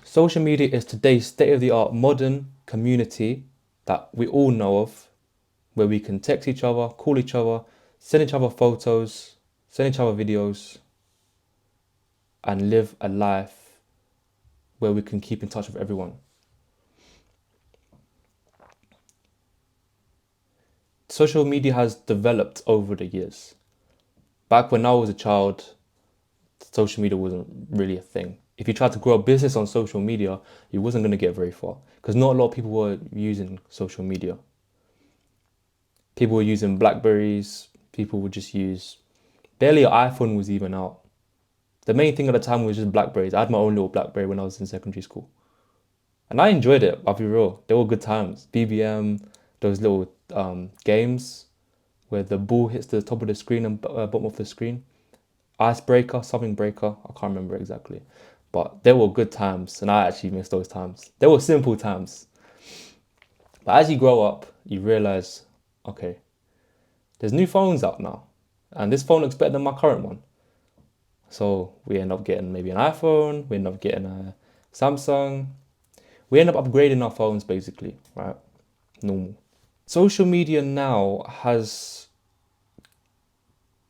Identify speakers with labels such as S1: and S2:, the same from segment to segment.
S1: Social media is today's state-of-the-art modern community that we all know of, where we can text each other, call each other, send each other photos, send each other videos, and live a life where we can keep in touch with everyone. Social media has developed over the years. Back when I was a child, social media wasn't really a thing. If you tried to grow a business on social media, you wasn't going to get very far because not a lot of people were using social media. People were using Blackberries. People would just use, barely an iPhone was even out. The main thing at the time was just Blackberries. I had my own little Blackberry when I was in secondary school. And I enjoyed it, I'll be real. They were good times. BBM, those little games where the ball hits the top of the screen and bottom of the screen. Icebreaker, something breaker, I can't remember exactly. But they were good times, and I actually miss those times. They were simple times. But as you grow up, you realize, okay, there's new phones out now, and this phone looks better than my current one. So we end up getting maybe an iPhone, we end up getting a Samsung. We end up upgrading our phones basically, right? Normal. Social media now has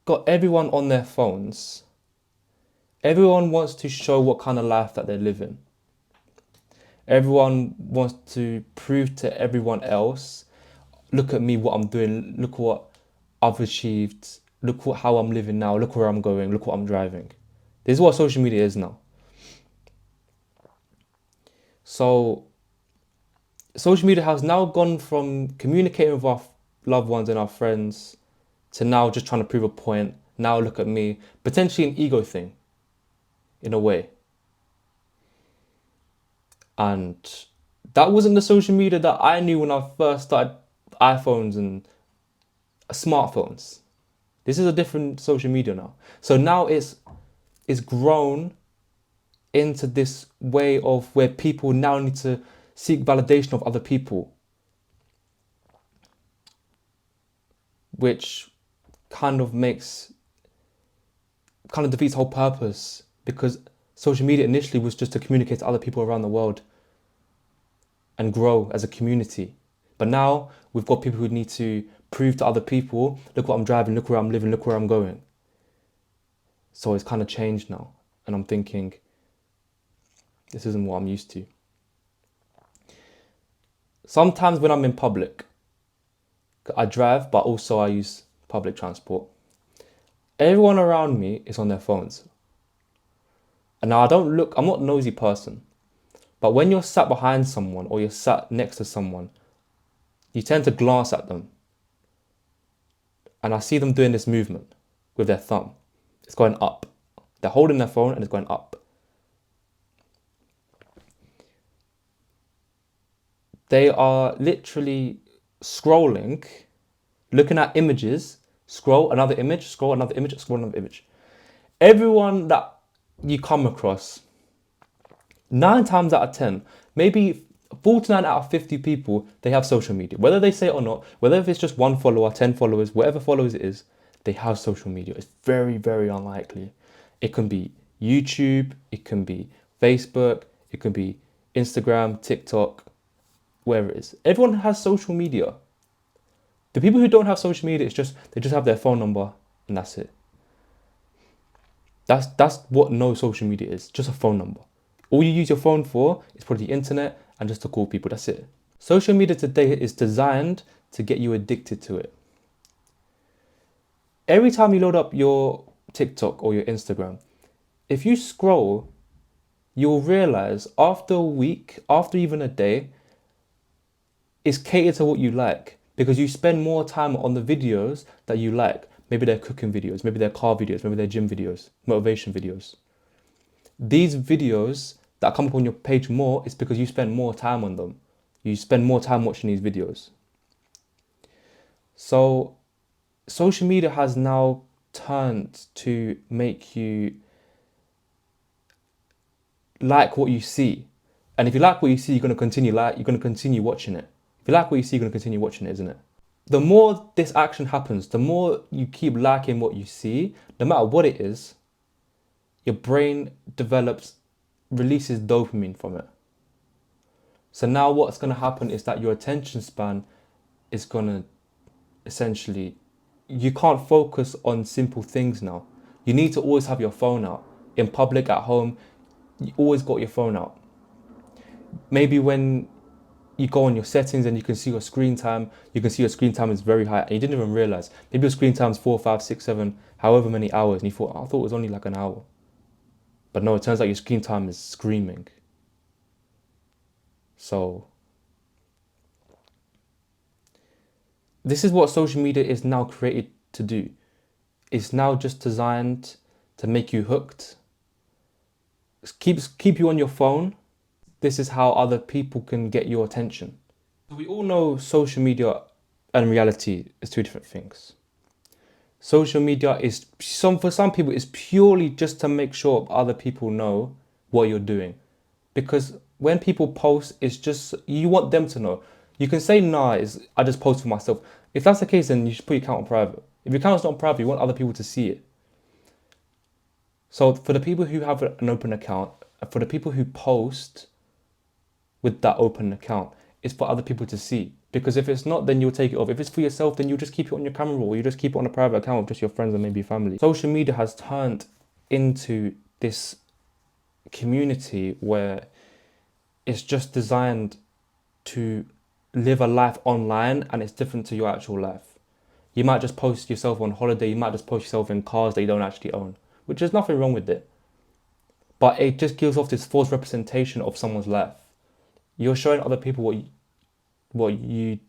S1: got everyone on their phones. Everyone wants to show what kind of life that they're living. Everyone wants to prove to everyone else, look at me, what I'm doing, look what I've achieved, look how I'm living now, look where I'm going, look what I'm driving. This is what social media is now. So social media has now gone from communicating with our loved ones and our friends to now just trying to prove a point. Now look at me, potentially an ego thing in a way. And that wasn't the social media that I knew when I first started iPhones and smartphones. This is a different social media now. So now it's grown into this way of where people now need to seek validation of other people, which kind of defeats the whole purpose, because social media initially was just to communicate to other people around the world and grow as a community. But now we've got people who need to prove to other people, look what I'm driving, look where I'm living, look where I'm going. So it's kind of changed now. And I'm thinking, this isn't what I'm used to. Sometimes when I'm in public, I drive, but also I use public transport. Everyone around me is on their phones. And now I'm not a nosy person, but when you're sat behind someone or you're sat next to someone, you tend to glance at them. And I see them doing this movement with their thumb. It's going up. They're holding their phone and it's going up. They are literally scrolling, looking at images, scroll another image, scroll another image, scroll another image. Everyone that you come across, 9 times out of 10, maybe 49 out of 50 people, they have social media. Whether they say it or not, whether if it's just 1 follower, 10 followers, whatever followers it is, they have social media. It's very, very unlikely. It can be YouTube, it can be Facebook, it can be Instagram, TikTok, wherever it is. Everyone has social media. The people who don't have social media, they just have their phone number and that's it. That's what no social media is, just a phone number. All you use your phone for is probably the internet and just to call people, that's it. Social media today is designed to get you addicted to it. Every time you load up your TikTok or your Instagram, if you scroll, you'll realize after a week, after even a day, it's catered to what you like because you spend more time on the videos that you like. Maybe they're cooking videos, maybe they're car videos, maybe they're gym videos, motivation videos. These videos that come up on your page more is because you spend more time on them. You spend more time watching these videos. So social media has now turned to make you like what you see. And if you like what you see, you're going to continue watching it. If you like what you see, you're going to continue watching it, isn't it? The more this action happens, the more you keep liking what you see, no matter what it is, your brain develops releases dopamine from it. So now what's going to happen is that your attention span is going to essentially, you can't focus on simple things now. You need to always have your phone out. In public, at home, you always got your phone out. Maybe when you go on your settings and you can see your screen time, you can see your screen time is very high and you didn't even realize. Maybe your screen time is 4, 5, 6, 7, however many hours, and you thought, I thought it was only like an hour. But no, it turns out your screen time is screaming. So this is what social media is now created to do. It's now just designed to make you hooked. Keep you on your phone. This is how other people can get your attention. We all know social media and reality is two different things. Social media is for some people is purely just to make sure other people know what you're doing. Because when people post, it's just you want them to know. You can say, nah, I just post for myself. If that's the case, then you should put your account on private. If your account's not on private, you want other people to see it. So for the people who have an open account, for the people who post with that open account, it's for other people to see. Because if it's not, then you'll take it off. If it's for yourself, then you'll just keep it on your camera roll. You just keep it on a private account with just your friends and maybe family. Social media has turned into this community where it's just designed to live a life online and it's different to your actual life. You might just post yourself on holiday. You might just post yourself in cars that you don't actually own, which is nothing wrong with it. But it just gives off this false representation of someone's life. You're showing other people what you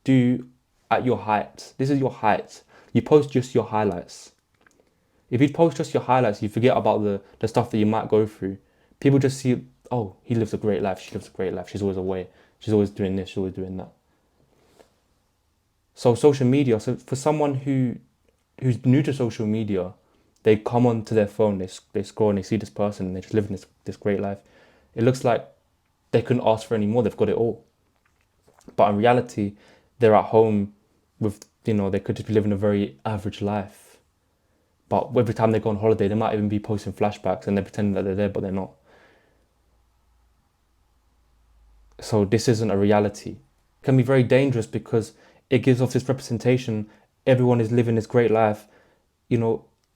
S1: do at your height. This is your height. You post just your highlights. If you post just your highlights, you forget about the stuff that you might go through. People just see, oh, he lives a great life. She lives a great life. She's always away. She's always doing this. She's always doing that. So social media, so for someone who's new to social media, they come onto their phone, they scroll and they see this person and they're just living this great life. It looks like they couldn't ask for any more. They've got it all. But in reality, they're at home with, they could just be living a very average life. But every time they go on holiday, they might even be posting flashbacks and they're pretending that they're there, but they're not. So this isn't a reality. It can be very dangerous because it gives off this representation. Everyone is living this great life.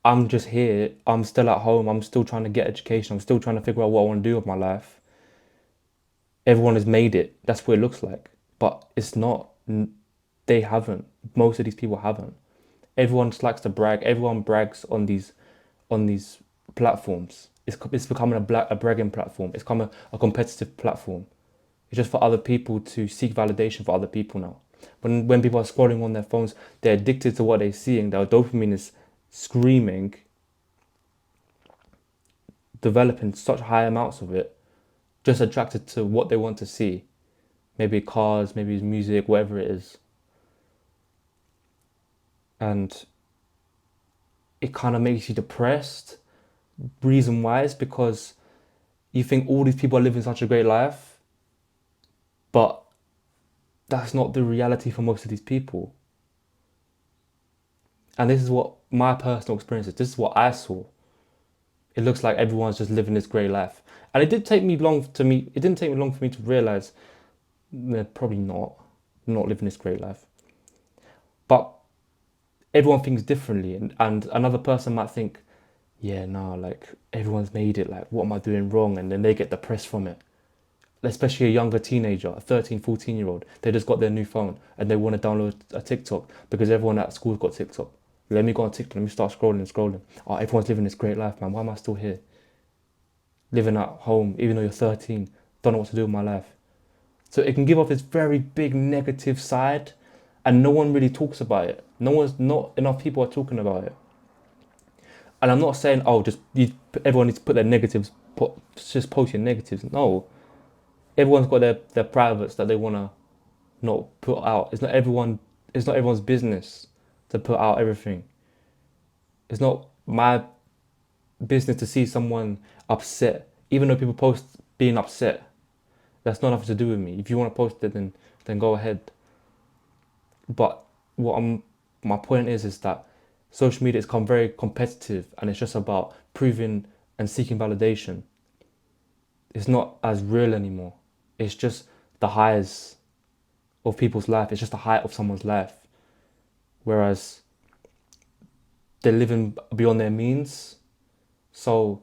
S1: I'm just here. I'm still at home. I'm still trying to get education. I'm still trying to figure out what I want to do with my life. Everyone has made it. That's what it looks like. But it's not. They haven't. Most of these people haven't. Everyone just likes to brag. Everyone brags on these platforms. It's becoming a bragging platform. It's become a competitive platform. It's just for other people to seek validation for other people now. When people are scrolling on their phones, they're addicted to what they're seeing. Their dopamine is screaming, developing such high amounts of it, just attracted to what they want to see. Maybe cars, maybe music, whatever it is. And it kind of makes you depressed. Reason why is because you think all these people are living such a great life, but that's not the reality for most of these people. And this is what my personal experience is. This is what I saw. It looks like everyone's just living this great life. And it didn't take me long for me to realize they're probably not living this great life. But everyone thinks differently. And another person might think, yeah, no, like everyone's made it. Like, what am I doing wrong? And then they get depressed from it. Especially a younger teenager, a 13, 14-year-old. They just got their new phone and they want to download a TikTok because everyone at school's got TikTok. Let me go on TikTok. Let me start scrolling. Oh, everyone's living this great life, man. Why am I still here? Living at home, even though you're 13. Don't know what to do with my life. So it can give off this very big negative side and no one really talks about it. Not enough people are talking about it. And I'm not saying, everyone needs to put their negatives, just post your negatives. No. Everyone's got their privates that they want to not put out. It's not everyone's business to put out everything. It's not my business to see someone upset, even though people post being upset. That's not nothing to do with me. If you want to post it, then go ahead. But my point is that social media has become very competitive and it's just about proving and seeking validation. It's not as real anymore. It's just the highs of people's life. It's just the height of someone's life. Whereas they're living beyond their means. So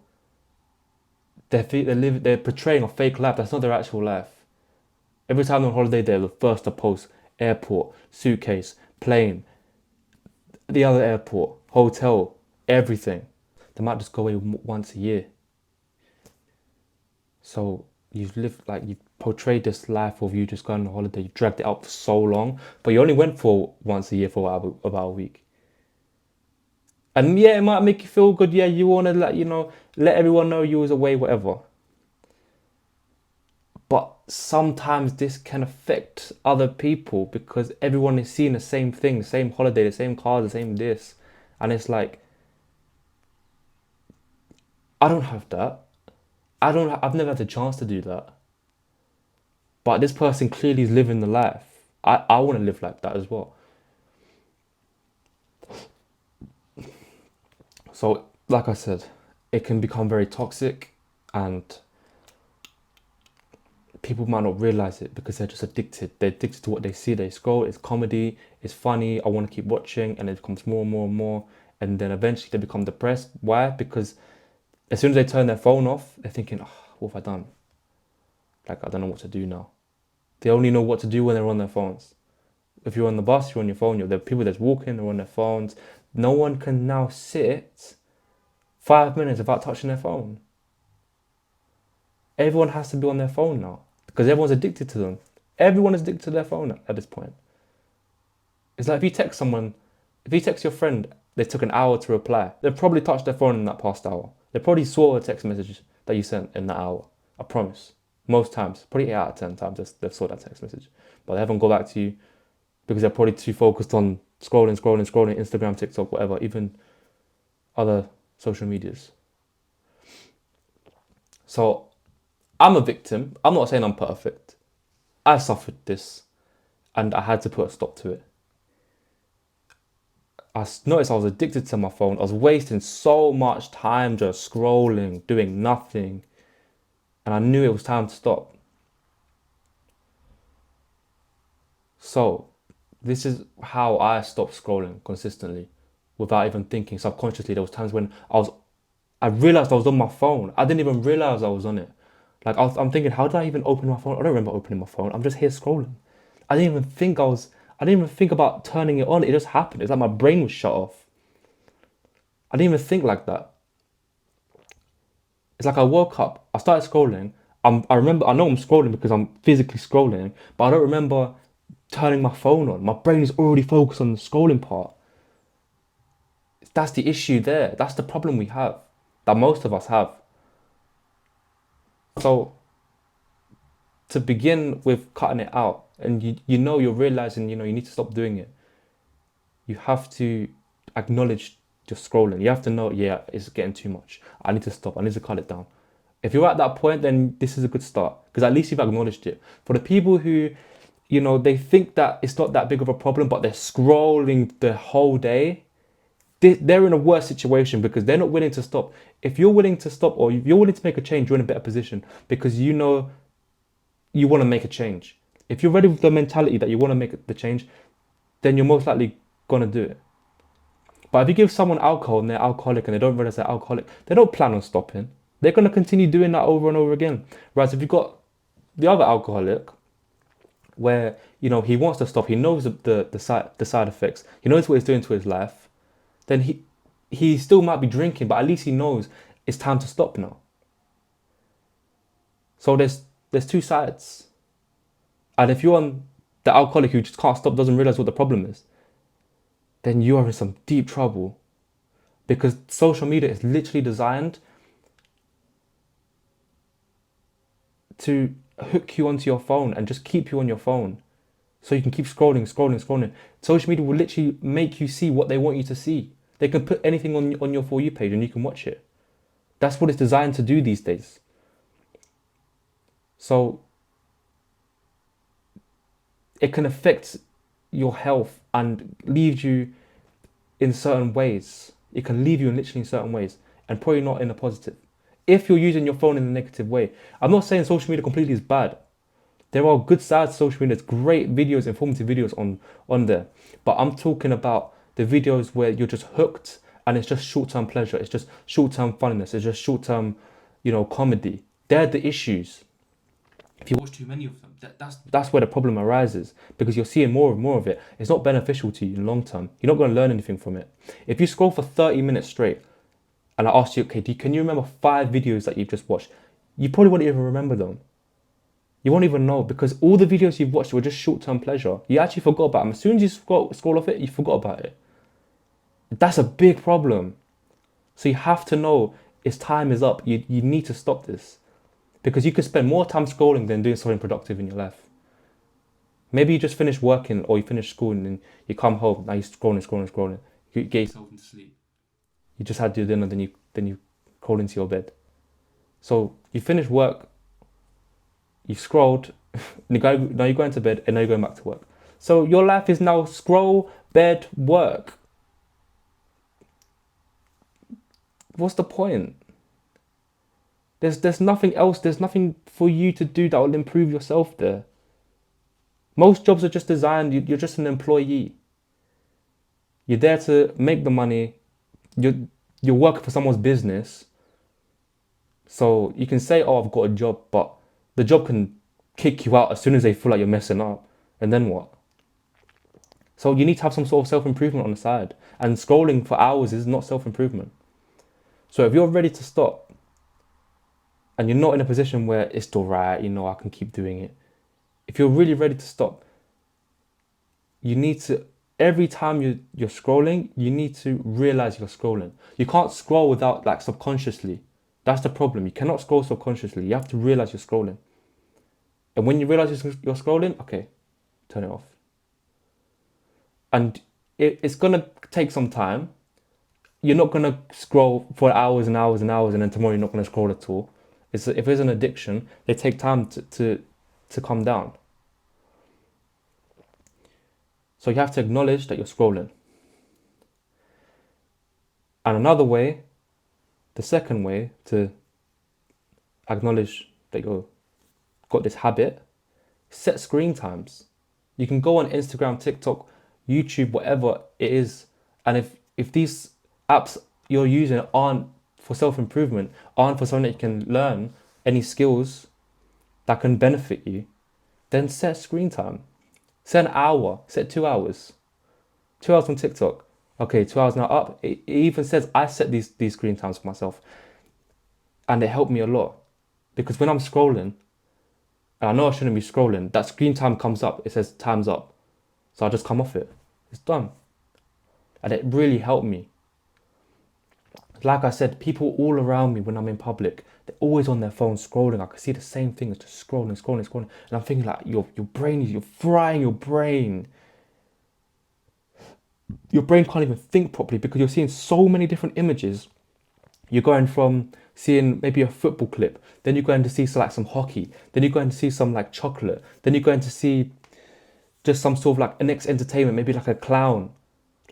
S1: they're portraying a fake life. That's not their actual life. Every time they're on holiday, they're the first to post airport, suitcase, plane, the other airport, hotel, everything. They might just go away once a year. So you've portrayed this life of you just going on holiday. You dragged it out for so long, but you only went for once a year for about a week. And yeah, it might make you feel good. Yeah, you want to let everyone know you was away, whatever. But sometimes this can affect other people because everyone is seeing the same thing, the same holiday, the same cars, the same this. And it's like, I don't have that. I've never had the chance to do that. But this person clearly is living the life. I want to live like that as well. So, like I said, it can become very toxic and people might not realize it because they're just addicted. They're addicted to what they see. They scroll, it's comedy, it's funny, I want to keep watching, and it becomes more and more and more. And then eventually they become depressed. Why? Because as soon as they turn their phone off, they're thinking, oh, what have I done? Like, I don't know what to do now. They only know what to do when they're on their phones. If you're on the bus, you're on your phone. There are people that's walking, they're on their phones. No one can now sit 5 minutes without touching their phone. Everyone has to be on their phone now because everyone's addicted to them. Everyone is addicted to their phone at this point. It's like if you text your friend, they took an hour to reply. They've probably touched their phone in that past hour. They probably saw a text message that you sent in that hour. I promise. Most times, probably 8 out of 10 times they've saw that text message. But they haven't got back to you because they're probably too focused on scrolling, Instagram, TikTok, whatever, even other social medias. So I'm a victim. I'm not saying I'm perfect. I suffered this and I had to put a stop to it. I noticed I was addicted to my phone. I was wasting so much time just scrolling, doing nothing. And I knew it was time to stop. So this is how I stopped scrolling consistently without even thinking subconsciously. There was times when I realized I was on my phone. I didn't even realize I was on it. Like I'm thinking, how did I even open my phone? I don't remember opening my phone. I'm just here scrolling. I didn't even think about turning it on. It just happened. It's like my brain was shut off. I didn't even think like that. It's like I woke up, I started scrolling. I know I'm scrolling because I'm physically scrolling, but I don't remember turning my phone on. My brain is already focused on the scrolling part. That's the issue there. That's the problem we have, that most of us have. So to begin with cutting it out, and you're realizing, you need to stop doing it. You have to acknowledge your scrolling. You have to know, yeah, it's getting too much. I need to stop. I need to cut it down. If you're at that point, then this is a good start because at least you've acknowledged it. For the people who, they think that it's not that big of a problem, but they're scrolling the whole day, they're in a worse situation because they're not willing to stop. If you're willing to stop or if you're willing to make a change, you're in a better position because you know you want to make a change. If you're ready with the mentality that you want to make the change, then you're most likely going to do it. But if you give someone alcohol and they're alcoholic and they don't realize they're alcoholic, they don't plan on stopping. They're going to continue doing that over and over again. Whereas if you've got the other alcoholic where, he wants to stop, he knows the side effects, he knows what he's doing to his life, then he still might be drinking, but at least he knows it's time to stop now. So there's two sides. And if you're on the alcoholic who just can't stop, doesn't realize what the problem is, then you are in some deep trouble because social media is literally designed to hook you onto your phone and just keep you on your phone so you can keep scrolling. Social media will literally make you see what they want you to see. They can put anything on your For You page and you can watch it. That's what it's designed to do these days. So it can affect your health and leave you in certain ways. It can leave you in literally in certain ways and probably not in a positive. if you're using your phone in a negative way. I'm not saying social media completely is bad. There are good sides to social media. There's great videos, informative videos on there. But I'm talking about the videos where you're just hooked and it's just short-term pleasure. It's just short-term funniness. It's just short-term, comedy. They're the issues. If you watch too many of them, that's where the problem arises, because you're seeing more and more of it. It's not beneficial to you in the long term. You're not going to learn anything from it. If you scroll for 30 minutes straight and I asked you, okay, can you remember 5 videos that you've just watched? You probably won't even remember them. You won't even know, because all the videos you've watched were just short-term pleasure. You actually forgot about them. As soon as you scroll off it, you forgot about it. That's a big problem. So you have to know its time is up. You need to stop this, because you could spend more time scrolling than doing something productive in your life. Maybe you just finish working or you finish school and then you come home. Now you're scrolling. You get yourself into sleep. You just had your dinner, then you crawl into your bed. So you finish work, you've scrolled, now you're going to bed, and now you're going back to work. So your life is now scroll, bed, work. What's the point? There's nothing else. There's nothing for you to do that will improve yourself there. Most jobs are just designed, you're just an employee. You're there to make the money. You're working for someone's business. So you can say, oh, I've got a job, but the job can kick you out as soon as they feel like you're messing up. And then what? So you need to have some sort of self-improvement on the side. And scrolling for hours is not self-improvement. So if you're ready to stop and you're not in a position where it's all right, I can keep doing it. If you're really ready to stop, you need to, every time you're scrolling, you need to realize you're scrolling. You can't scroll without, like, subconsciously. That's the problem. You cannot scroll subconsciously. You have to realize you're scrolling. And when you realize you're scrolling, okay, turn it off. And it's going to take some time. You're not going to scroll for hours and hours and hours, and then tomorrow you're not going to scroll at all. If it's an addiction, they take time to come down. So you have to acknowledge that you're scrolling. And another way, the second way to acknowledge that you've got this habit, set screen times. You can go on Instagram, TikTok, YouTube, whatever it is. And if these apps you're using aren't for self-improvement, aren't for something that you can learn, any skills that can benefit you, then set screen time. Set an hour, set 2 hours. 2 hours on TikTok. Okay, 2 hours now up. It even says I set these screen times for myself. And it helped me a lot. Because when I'm scrolling, and I know I shouldn't be scrolling, that screen time comes up. It says time's up. So I just come off it. It's done. And it really helped me. Like I said, people all around me when I'm in public, they're always on their phone scrolling. I can see the same thing, it's just scrolling. And I'm thinking, like, your brain you're frying your brain. Your brain can't even think properly because you're seeing so many different images. You're going from seeing maybe a football clip, then you're going to see some hockey, then you're going to see some like chocolate, then you're going to see just some sort of like an next entertainment, maybe like a clown.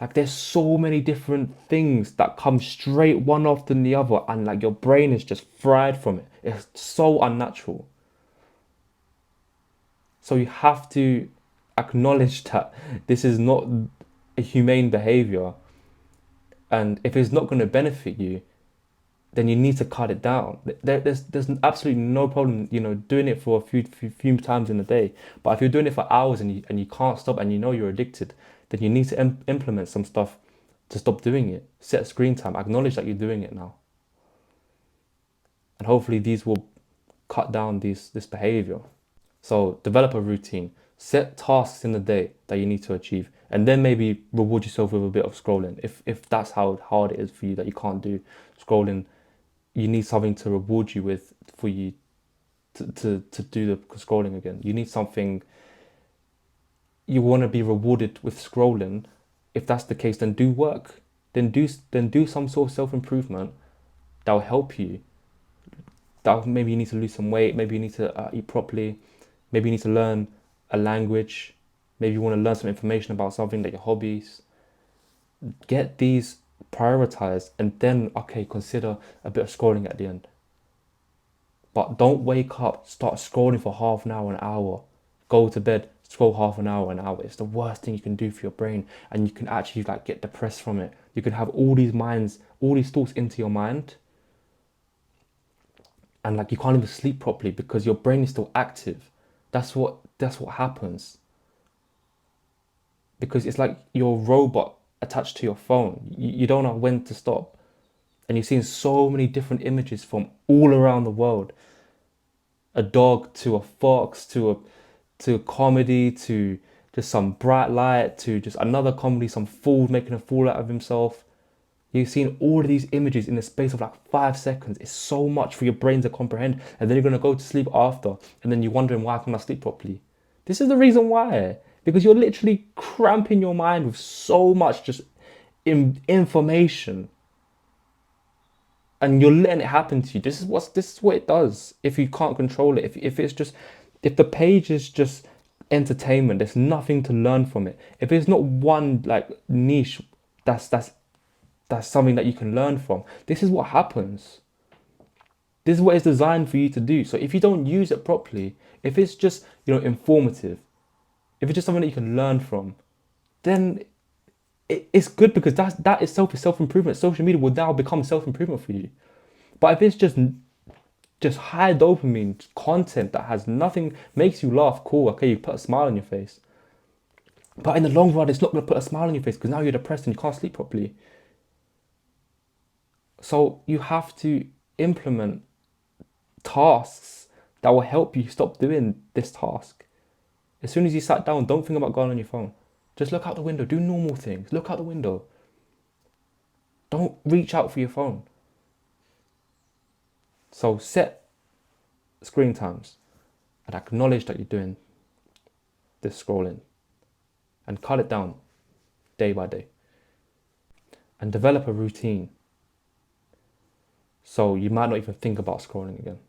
S1: Like, there's so many different things that come straight one after the other, and like your brain is just fried from it. It's so unnatural. So you have to acknowledge that this is not a humane behavior, and if it's not going to benefit you, then you need to cut it down. There's absolutely no problem, doing it for a few times in a day. But if you're doing it for hours and you can't stop, and you're addicted, then you need to implement some stuff to stop doing it. Set screen time. Acknowledge that you're doing it now. And hopefully these will cut down this behavior. So develop a routine. Set tasks in the day that you need to achieve. And then maybe reward yourself with a bit of scrolling. If that's how hard it is for you that you can't do scrolling, you need something to reward you with for you to do the scrolling again. You need something. You want to be rewarded with scrolling. If that's the case, then do work. Then do some sort of self-improvement that will help you. Maybe you need to lose some weight. Maybe you need to eat properly. Maybe you need to learn a language. Maybe you want to learn some information about something, like your hobbies. Get these prioritized, and then, okay, consider a bit of scrolling at the end. But don't wake up, start scrolling for half an hour, an hour. Go to bed, scroll half an hour, an hour. It's the worst thing you can do for your brain, and you can actually like get depressed from it. You can have all these minds, all these thoughts into your mind, and like you can't even sleep properly because your brain is still active. That's what happens. Because it's like you're a robot attached to your phone. You don't know when to stop. And you're seeing so many different images from all around the world. A dog to a fox to a comedy to just some bright light to just another comedy, some fool making a fool out of himself. You've seen all of these images in the space of like 5 seconds. It's so much for your brain to comprehend. And then you're going to go to sleep after. And then you're wondering, why can't I sleep properly? This is the reason why. Because you're literally cramping your mind with so much just information. And you're letting it happen to you. This is what it does if you can't control it. If the page is just entertainment, there's nothing to learn from it. If it's not one like niche that's something that you can learn from. This is what happens. This is what it's designed for you to do. So if you don't use it properly, if it's just, informative, if it's just something that you can learn from, then it's good because that itself is self-improvement. Social media will now become self-improvement for you. But if it's just high dopamine content that has nothing, makes you laugh, cool, okay, you put a smile on your face. But in the long run, it's not going to put a smile on your face because now you're depressed and you can't sleep properly. So you have to implement tasks that will help you stop doing this task. As soon as you sat down, don't think about going on your phone. Just look out the window, do normal things. Look out the window. Don't reach out for your phone. So set screen times and acknowledge that you're doing this scrolling and cut it down day by day. And develop a routine. So you might not even think about scrolling again.